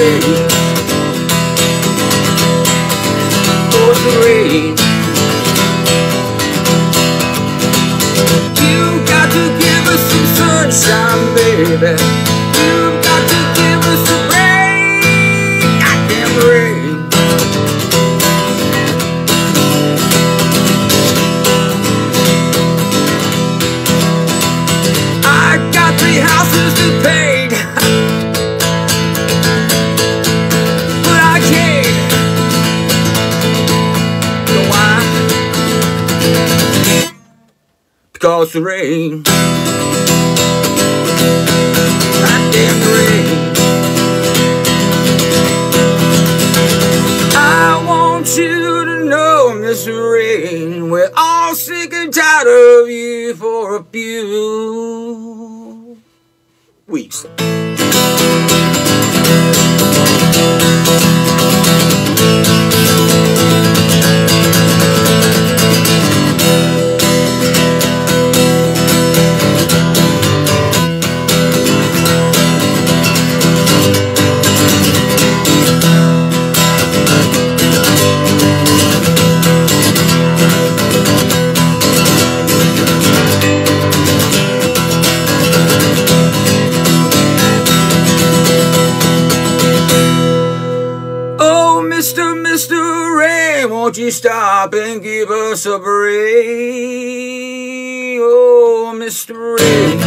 rain. Pours the rain. You got to give us some sunshine, baby. You got to give us some rain. Goddamn rain. I got 3 houses to paint, but I can't. You know why? Because the rain. Goddamn rain. I want you to know, Mr. Rain, we're all sick and tired of you for a few weeks. Mr. Rain, won't you stop and give us a break? Oh, Mr. Rain.